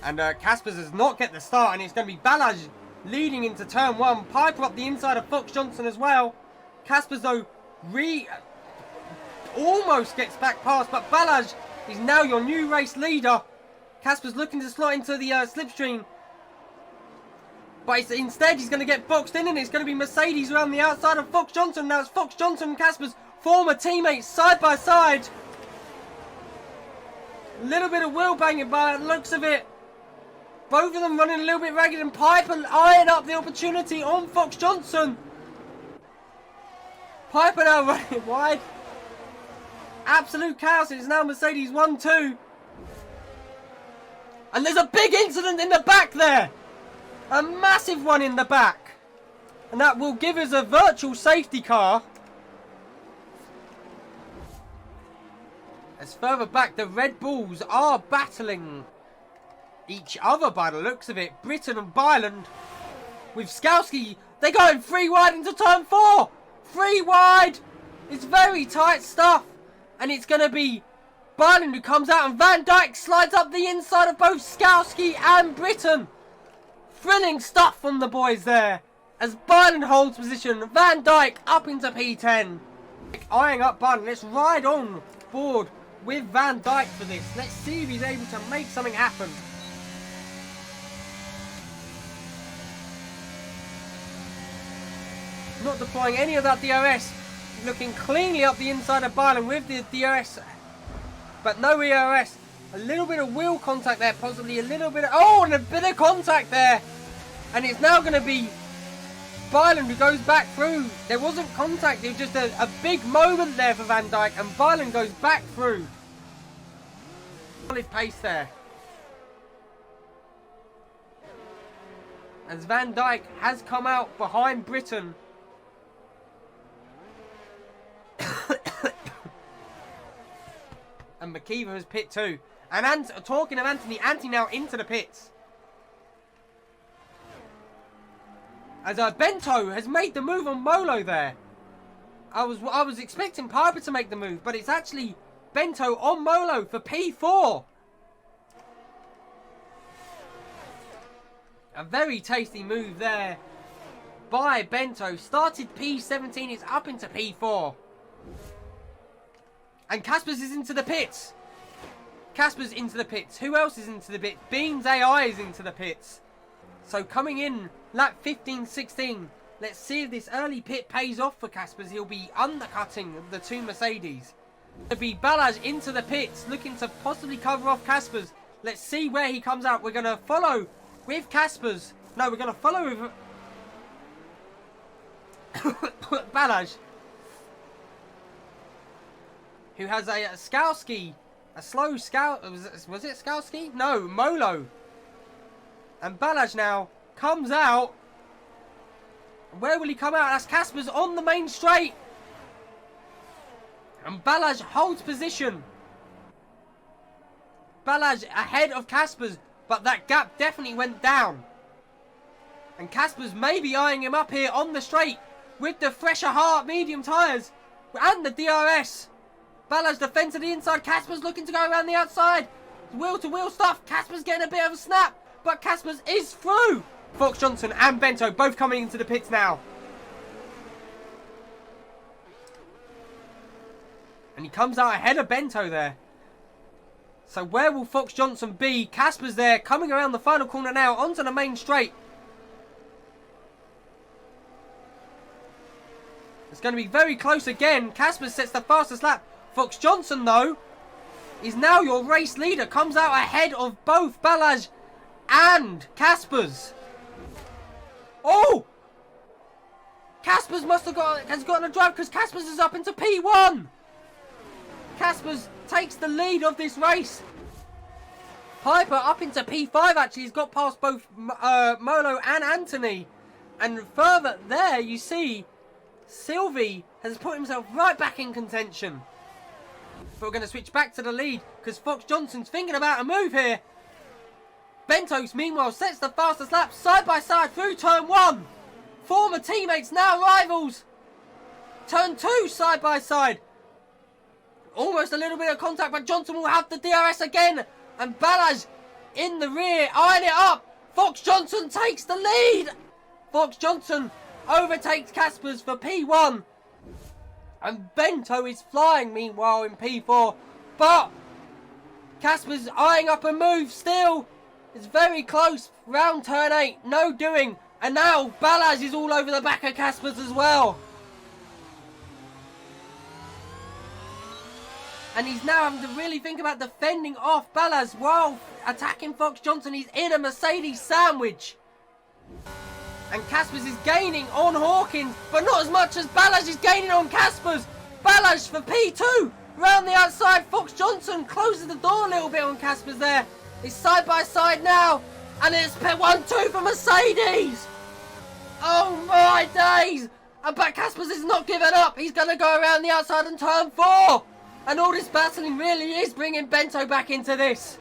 And Caspers does not get the start, and it's going to be Balaj leading into turn 1. Piper up the inside of Fox Johnson as well. Caspers, though, almost gets back past, but Balaj is now your new race leader. Caspers looking to slot into the slipstream. But instead, he's going to get boxed in, and it's going to be Mercedes around the outside of Fox Johnson. Now it's Fox Johnson and Caspers, former teammates, side by side. A little bit of wheel banging by the looks of it. Both of them running a little bit ragged, and Piper eyeing up the opportunity on Fox Johnson. Piper now running wide. Absolute chaos. It's now Mercedes 1-2. And there's a big incident in the back there. A massive one in the back. And that will give us a virtual safety car. As further back, the Red Bulls are battling each other by the looks of it. Britain and Byland with Skowski. They're going 3 wide into turn 4. 3 wide. It's very tight stuff. And it's going to be Byland who comes out, and Van Dijk slides up the inside of both Skowski and Britain. Thrilling stuff from the boys there. As Byland holds position, Van Dijk up into P10. Eyeing up Byland. Let's ride on board with Van Dijk for this. Let's see if he's able to make something happen. Not deploying any of that DRS. Looking cleanly up the inside of Byland with the DRS. But no ERS. A little bit of wheel contact there. Possibly a little bit of... Oh, and a bit of contact there. And it's now going to be Byland who goes back through. There wasn't contact. It was just a big moment there for Van Dijk. And Byland goes back through. Solid pace there. As Van Dijk has come out behind Britain. And McKeever has pit too. And talking of Anthony now into the pits. As Bento has made the move on Molo there. I was expecting Piper to make the move, but it's actually Bento on Molo for P4. A very tasty move there by Bento. Started P17, it's up into P4. And Caspers is into the pits. Caspers into the pits. Who else is into the pits? Beans AI is into the pits. So coming in lap 15-16. Let's see if this early pit pays off for Caspers. He'll be undercutting the 2 Mercedes. It'll be Balaj into the pits, looking to possibly cover off Caspers. Let's see where he comes out. We're going to follow with Caspers. No, we're going to follow with Balaj, who has a Skowski, a slow Scout. Was it Skowski? No, Molo. And Balaj now comes out. Where will he come out? That's Caspers on the main straight. And Balaj holds position. Balaj ahead of Caspers, but that gap definitely went down. And Caspers may be eyeing him up here on the straight with the fresher hard medium tyres and the DRS. Balaj defends to the inside. Caspers looking to go around the outside. Wheel to wheel stuff. Caspers getting a bit of a snap, but Caspers is through. Fox Johnson and Bento both coming into the pits now. And he comes out ahead of Bento there. So where will Fox Johnson be? Caspers there coming around the final corner now onto the main straight. It's going to be very close again. Caspers sets the fastest lap. Fox Johnson, though, is now your race leader. Comes out ahead of both Balaj and Caspers. Oh! Caspers has gotten a drive because Caspers is up into P1. Caspers takes the lead of this race. Piper up into P5 actually. He's got past both Molo and Anthony. And further there you see Sylvie has put himself right back in contention. But we're going to switch back to the lead because Fox Johnson's thinking about a move here. Bentos, meanwhile, sets the fastest lap side by side through turn 1. Former teammates, now rivals. Turn 2, side by side. Almost a little bit of contact, but Johnson will have the DRS again. And Balaj in the rear, eyeing it up. Fox Johnson takes the lead. Fox Johnson overtakes Caspers for P1. And Bento is flying meanwhile in P4. But Caspers eyeing up a move still. It's very close. Round turn 8. No doing. And now Balazs is all over the back of Caspers as well. And he's now having to really think about defending off Balazs while attacking Fox Johnson. He's in a Mercedes sandwich. And Caspers is gaining on Hawkins, but not as much as Balazs is gaining on Caspers. Balazs for P2. Round the outside, Fox Johnson closes the door a little bit on Caspers there. It's side by side now. And it's 1-2 for Mercedes. Oh my days. But Caspers is not giving up. He's going to go around the outside and turn 4. And all this battling really is bringing Bento back into this.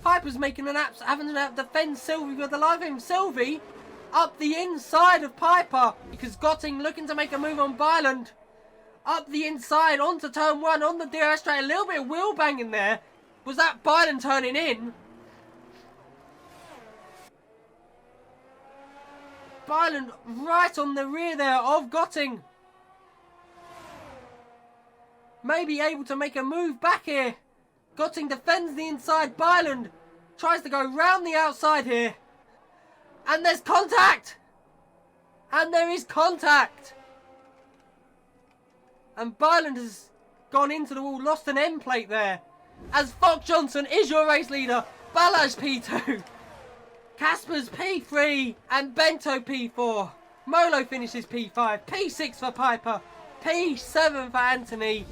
Piper's making an having to defend Sylvie with the life of him. Sylvie up the inside of Piper because Gotting looking to make a move on Byland. Up the inside onto turn 1 on the DRS straight. A little bit of wheel banging there. Was that Byland turning in? Byland right on the rear there of Gotting. Maybe able to make a move back here. Gotting defends the inside. Byland tries to go round the outside here. And there's contact. And there is contact. And Byland has gone into the wall, lost an end plate there. As Fox Johnson is your race leader. Balazs P2. Caspers P3 and Bento P4. Molo finishes P5. P6 for Piper. P7 for Anthony.